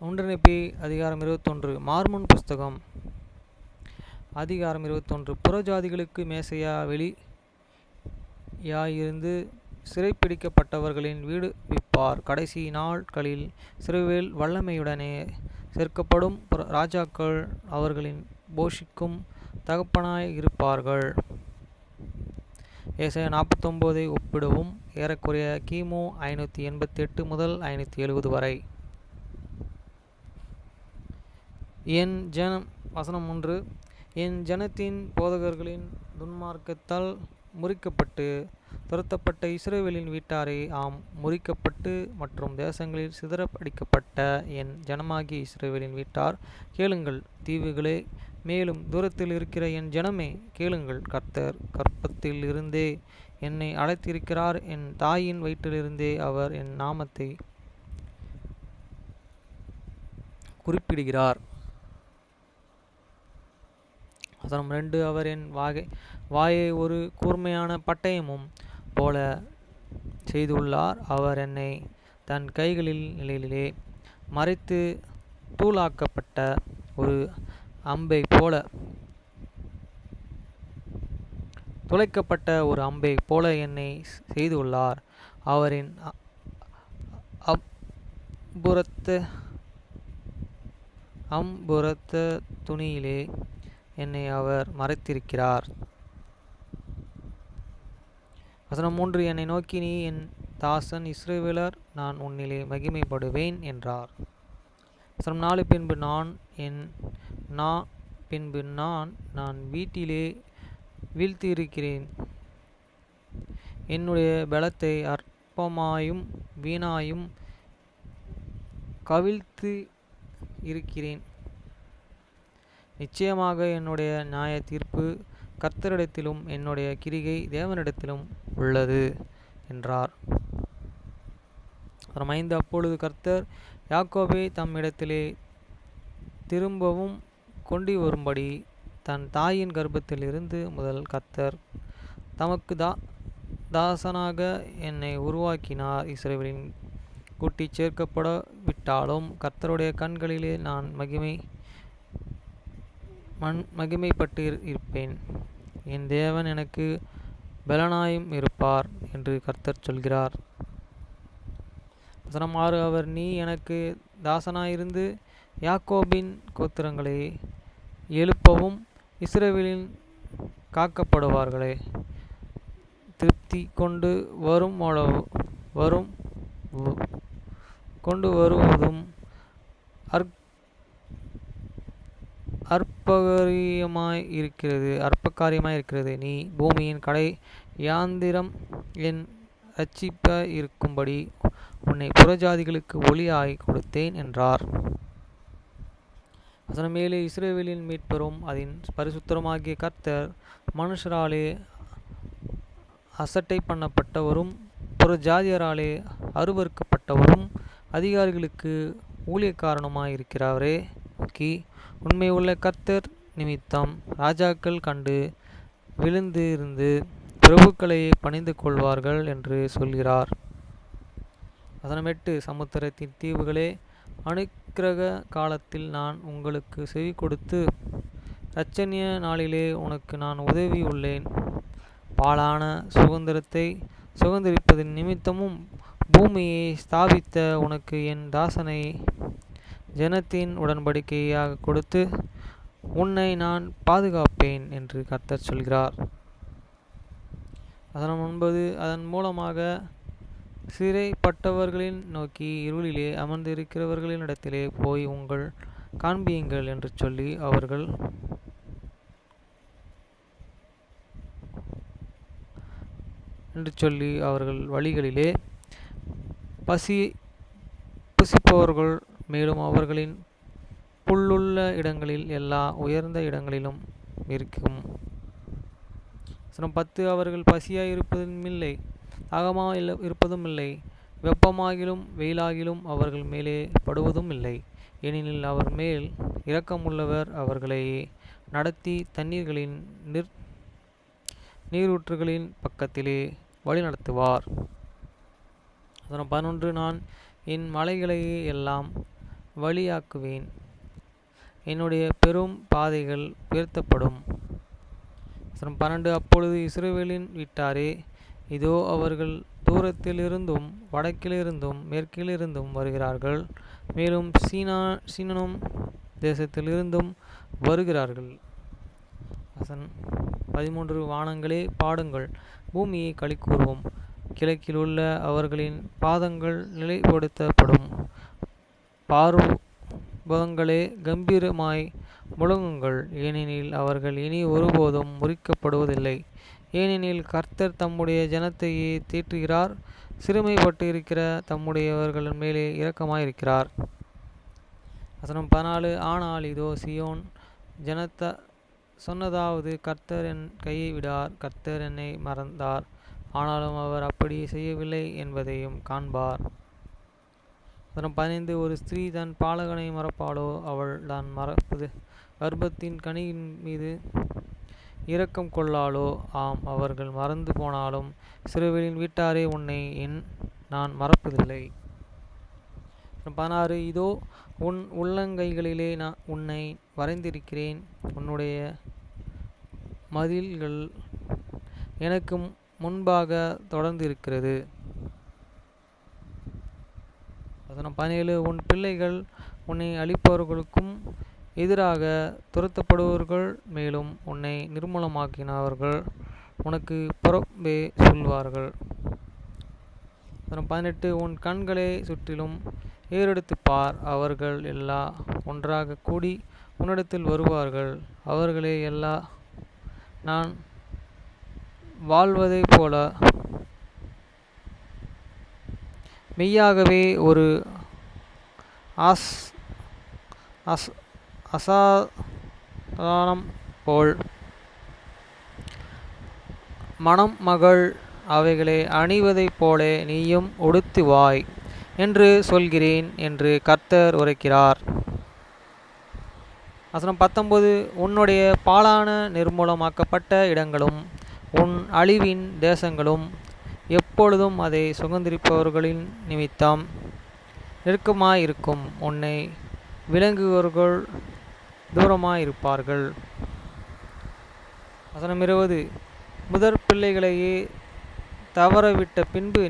ஒன்றிணைப்பி அதிகாரம் 21 மார்மன் புஸ்தகம் அதிகாரம் 21 புறஜாதிகளுக்கு மேசையா வெளியாயிருந்து சிறைப்பிடிக்கப்பட்டவர்களின் விடுவிப்பார். கடைசி நாட்களில் இஸ்ரவேல் வல்லமையுடனே சேர்க்கப்படும். ராஜாக்கள் அவர்களின் போஷிக்கும் தகப்பனாய் இருப்பார்கள். ஏசாயா 49 ஒப்பிடவும் ஏறக்குறைய கிமு 588 முதல் 570 வரை. வசனம் 1. என் ஜனத்தின் போதகர்களின் துன்மார்க்கத்தால் முறிக்கப்பட்டு துரத்தப்பட்ட இஸ்ரவேலின் வீட்டாரே, ஆம், முறிக்கப்பட்டு மற்றும் தேசங்களில் சிதறடிக்கப்பட்ட என் ஜனமாகிய இஸ்ரவேலின் வீட்டார், கேளுங்கள். தீவுகளே, மேலும் தூரத்தில் இருக்கிற என் ஜனமே, கேளுங்கள். கர்த்தர் கர்ப்பத்தில் இருந்தே என்னை அழைத்திருக்கிறார். என் தாயின் வயிற்றிலிருந்தே அவர் என் நாமத்தை குறிப்பிடுகிறார். வசனம் 2. அவர் என் வாயை ஒரு கூர்மையான பட்டயமும் போல செய்துள்ளார். அவர் என்னை தன் கைகளில் நிலையிலே மறைத்து தூளாக்கப்பட்ட ஒரு அம்பை போல துளைக்கப்பட்ட ஒரு அம்பை போல என்னை செய்துள்ளார். அவரின் அம்புரத்த துணியிலே என்னை அவர் மறைத்திருக்கிறார். வசனம் 3. என்னை நோக்கி, நீ என் தாசன் இஸ்ரவேலர், நான் உன்னிலே மகிமைப்படுவேன் என்றார். வசனம் 4. பின்பு நான் வீட்டிலே வீழ்த்தியிருக்கிறேன். என்னுடைய பலத்தை அற்பமாயும் வீணாயும் கவிழ்த்து இருக்கிறேன். நிச்சயமாக என்னுடைய நியாய தீர்ப்பு கர்த்தரிடத்திலும் என்னுடைய கிரிகை தேவனிடத்திலும் உள்ளது என்றார். 5. அப்பொழுது கர்த்தர் யாக்கோபை தம்மிடத்திலே திரும்பவும் கொண்டு வரும்படி தன் தாயின் கர்ப்பத்தில் இருந்து முதல் கர்த்தர் தமக்கு தாசனாக என்னை உருவாக்கினார். இஸ்ரவேலின் கூட்டி சேர்க்கப்பட விட்டாலும் கர்த்தருடைய கண்களிலே நான் மகிமைப்பட்டு இருப்பேன். என் தேவன் எனக்கு பலனாயும் இருப்பார் என்று கர்த்தர் சொல்கிறார். வசனம் 6. அவர், நீ எனக்கு தாசனாயிருந்து யாக்கோபின் கோத்திரங்களை எழுப்பவும் இஸ்ரவேலின் காக்கப்படுவார்களை திருப்தி கொண்டு வருவதும் அற்பகாரியமாய் இருக்கிறது. நீ பூமியின் கடை யாந்திரம் என் இரட்சிப்ப இருக்கும்படி உன்னை புறஜாதிகளுக்கு ஒளியாய் கொடுத்தேன் என்றார். வசனம் 7. இஸ்ரவேலின் மீட்பரும் அதன் பரிசுத்தருமாகிய கர்த்தர் மனுஷராலே அசட்டை பண்ணப்பட்டவரும் புறஜாதியராலே அருவறுக்கப்பட்டவரும் அதிகாரிகளுக்கு ஊழியக்காரனுமாயிருக்கிறவரே நோக்கி, உண்மை உள்ள கர்த்தர் நிமித்தம் ராஜாக்கள் கண்டு விழுந்து இருந்து பிரபுக்களையே பணிந்து கொள்வார்கள் என்று சொல்கிறார். வசனம் 8. சமுத்திரத்தின் தீவுகளே, அனுக்கிரக காலத்தில் நான் உங்களுக்கு செவி கொடுத்து இரட்சணிய நாளிலே உனக்கு நான் உதவி உள்ளேன். பாழான சுதந்திரத்தை சுதந்திரிப்பதன் நிமித்தமும் பூமியை ஸ்தாபித்த உனக்கு என் தாசனை ஜனத்தின் உடன்படிக்கையாக கொடுத்து உன்னை நான் பாதுகாப்பேன் என்று கர்த்தர் சொல்கிறார். வசனம் 9. அதன் மூலமாக சிறைப்பட்டவர்களின் நோக்கி, இருளிலே அமர்ந்திருக்கிறவர்களினிடத்திலே போய் உங்கள் காண்பியுங்கள் என்று சொல்லி அவர்கள் வழிகளிலே புசிப்பவர்கள், மேலும் அவர்களின் புல்லுள்ள இடங்களில் எல்லா உயர்ந்த இடங்களிலும் இருக்கும். 10. அவர்கள் பசியாய் இருப்பதும் இல்லை, தாகமாக இருப்பதும் இல்லை, வெப்பமாகிலும் வெயிலாகிலும் அவர்கள் மேலே படுவதும் இல்லை. ஏனெனில் அவர் மேல் இரக்கமுள்ளவர் அவர்களை நடத்தி தண்ணீர்களின் நீரூற்றுகளின் பக்கத்திலே வழிநடத்துவார். 11. நான் என் மலைகளை எல்லாம் வழியாக்குவேன். என்னுடைய பெரும் பாதைகள் உயர்த்தப்படும். 12 அப்பொழுது இஸ்ரவேலின் வீட்டாரே, இதோ அவர்கள் தூரத்திலிருந்தும் வடக்கிலிருந்தும் மேற்கிலிருந்தும் வருகிறார்கள், மேலும் சீனானும் தேசத்திலிருந்தும் வருகிறார்கள். 13 வானங்களே பாடுங்கள், பூமியை களிகூர்வோம், கிழக்கில் உள்ள அவர்களின் பாதங்கள் நிலைப்படுத்தப்படும். பார்வதங்களே கம்பீரமாய் முழங்குங்கள், ஏனெனில் அவர்கள் இனி ஒருபோதும் முறிக்கப்படுவதில்லை. ஏனெனில் கர்த்தர் தம்முடைய ஜனத்தையே தேற்றுகிறார், சிறுமைப்பட்டு இருக்கிற தம்முடையவர்கள் மேலே இரக்கமாயிருக்கிறார். 14 ஆனால் இதோ சீயோன் ஜனத்த சொன்னதாவது, கர்த்தர் என் கையை விடார், கர்த்தர் என்னை மறந்தார், ஆனாலும் அவர் அப்படி செய்யவில்லை என்பதையும் காண்பார். 15 ஒரு ஸ்திரீ தன் பாலகனை மறப்பாளோ? அவள் தான் மறப்பது கர்ப்பத்தின் கனியின் மீது இரக்கம் கொள்ளாளோ? ஆம், அவர்கள் மறந்து போனாலும் இஸ்ரவேலின் வீட்டாரே, உன்னை நான் மறப்பதில்லை. 16 இதோ உன் உள்ளங்கைகளிலே நான் உன்னை வரைந்திருக்கிறேன், உன்னுடைய மதில்கள் எனக்கு முன்பாக தொடர்ந்திருக்கிறது. 17 உன் பிள்ளைகள் உன்னை அழிப்பவர்களுக்கும் எதிராக துரத்தப்படுவர்கள் மேலும் உன்னை நிர்மூலமாக்கினவர்கள் உனக்கு புறம்பே சொல்வார்கள். 18 உன் கண்களை சுற்றிலும் ஏறெடுத்துப் பார், அவர்கள் எல்லாம் ஒன்றாக கூடி உன்னிடத்தில் வருவார்கள், அவர்களே எல்லா நான் வாழ்வதைப் போல மெய்யாகவே ஒரு அசாதாரணம் போல் மணமகள் அவைகளை அணிவதைப் போல நீயும் உடுத்துவாய் என்று சொல்கிறேன் என்று கர்த்தர் உரைக்கிறார். 19 உன்னுடைய பாழான நிர்மூலமாக்கப்பட்ட இடங்களும் உன் அழிவின் தேசங்களும் எப்பொழுதும் அதை சுதந்தரிப்பவர்களின் நிமித்தம் நெருக்கமாயிருக்கும், உன்னை விலங்குவர்கள் தூரமாயிருப்பார்கள். 20 முதற் பிள்ளைகளையே தவறவிட்ட பின்பு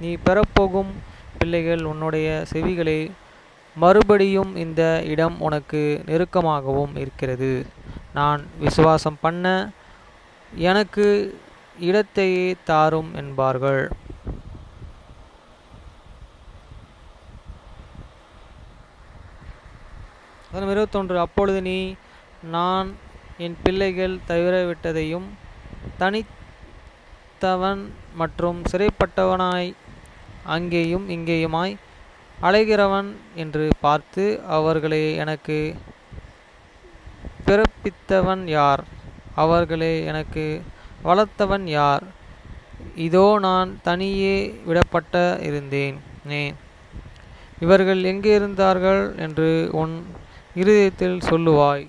நீ பெறப்போகும் பிள்ளைகள் உன்னுடைய செவிகளை மறுபடியும் இந்த இடம் உனக்கு நெருக்கமாகவும் இருக்கிறது, நான் விசுவாசம் பண்ண எனக்கு இடத்தையே தாரும் என்பார்கள். 21 அப்பொழுது நீ நான் என் பிள்ளைகள் தவறவிட்டதையும் தனித்தவன் மற்றும் சிறைப்பட்டவனாய் அங்கேயும் இங்கேயுமாய் அலைகிறவன் என்று பார்த்து, அவர்களை எனக்கு பிறப்பித்தவன் யார், அவர்களை எனக்கு வளர்த்தவன் யார், இதோ நான் தனியே விடப்பட்ட இருந்தேனே, இவர்கள் எங்கே இருந்தார்கள் என்று உன் இருதயத்தில் சொல்லுவாய்.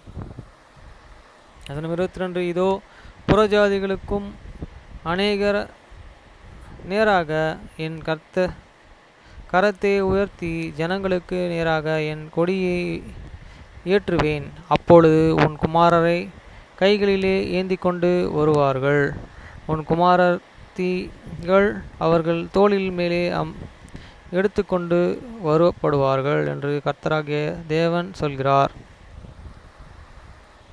22 இதோ புறஜாதிகளுக்கும் அநேகர் நேராக என் கரத்தை உயர்த்தி ஜனங்களுக்கு நேராக என் கொடியை ஏற்றுவேன், அப்பொழுது உன் குமாரரை கைகளிலே ஏந்தி கொண்டு வருவார்கள், உன் குமாரத்திகள் அவர்கள் தோளில் மேலே எடுத்துக்கொண்டு வரப்படுவார்கள் என்று கர்த்தராகிய தேவன் சொல்கிறார்.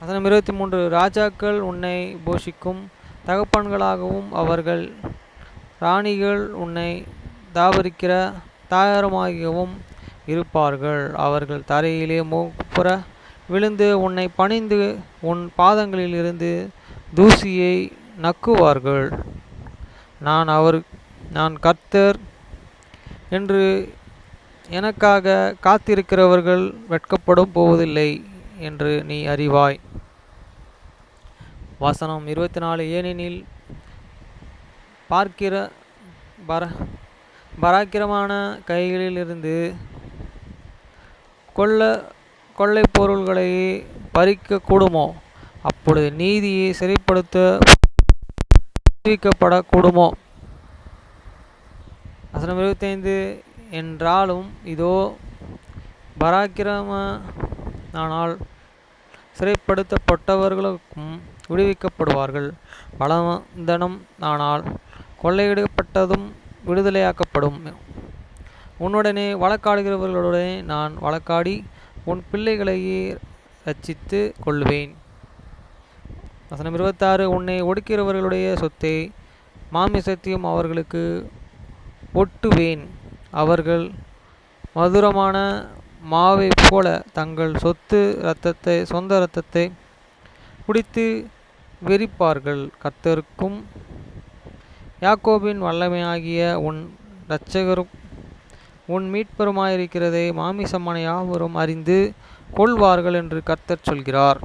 23 ராஜாக்கள் உன்னை போஷிக்கும் தகப்பன்களாகவும் அவர்கள் ராணிகள் உன்னை தாபரிக்கிற தாயாருமாகவும் இருப்பார்கள், அவர்கள் தரையிலே முப்புற விழுந்து உன்னை பணிந்து உன் பாதங்களில் இருந்து தூசியை நக்குவார்கள். நான் கர்த்தர் என்று எனக்காக காத்திருக்கிறவர்கள் வெட்கப்படும் போவதில்லை என்று நீ அறிவாய். வசனம் 24 ஏனெனில் பராக்கிரமான கைகளிலிருந்து கொள்ளை பொருள்களை பறிக்க கூடுமோ? அப்பொழுது நீதியை சிறைப்படுத்த விடுவிக்கப்படக்கூடுமோ? 25 என்றாலும் இதோ பராக்கிரமனானால் சிறைப்படுத்தப்பட்டவர்களுக்கும் விடுவிக்கப்படுவார்கள். பலவந்தனம் ஆனால் கொள்ளையிடப்பட்டதும் விடுதலையாக்கப்படும். உன்னுடனே வழக்காடுகிறவர்களுடனே நான் வழக்காடி உன் பிள்ளைகளையே இரட்சித்து கொள்வேன். வசனம் 26. உன்னை ஒடுக்கிறவர்களுடைய சொத்தை மாமிசத்தையும் அவர்களுக்கு ஒட்டுவேன். அவர்கள் மதுரமான மாவைப் போல தங்கள் சொந்த இரத்தத்தை குடித்து வெறிப்பார்கள். கர்த்தருக்கும் யாக்கோபின் வல்லமையாகிய உன் இரட்சகரும் உன் மீட்பருமாயிருக்கிறதை மாமிசமான யாவரும் அறிந்து கொள்வார்கள் என்று கர்த்தர் சொல்கிறார்.